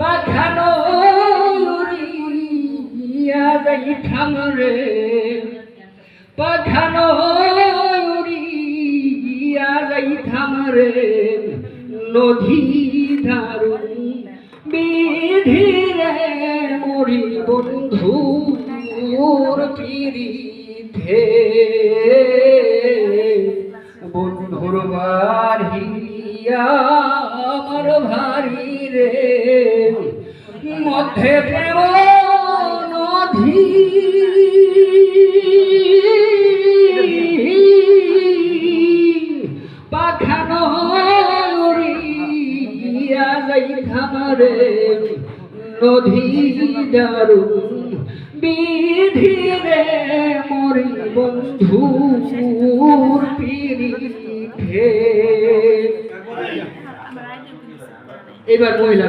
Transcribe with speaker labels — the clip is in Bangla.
Speaker 1: পাখানো উড়িয়া যাইতাম রে, পাখানো উড়িয়া যাইতাম রে, নদী দারুণ বিধিরে মরি বন্ধুর পিরিথে, বন্ধুর বাড়িয়া আমার ভারী রে, মধ্যে প্রেম নদী পাখানো উড়িয়া যাইতাম রে, নদী দারুণ বিধিরে মরি বন্ধুর পিরিথে। এবার মহিলা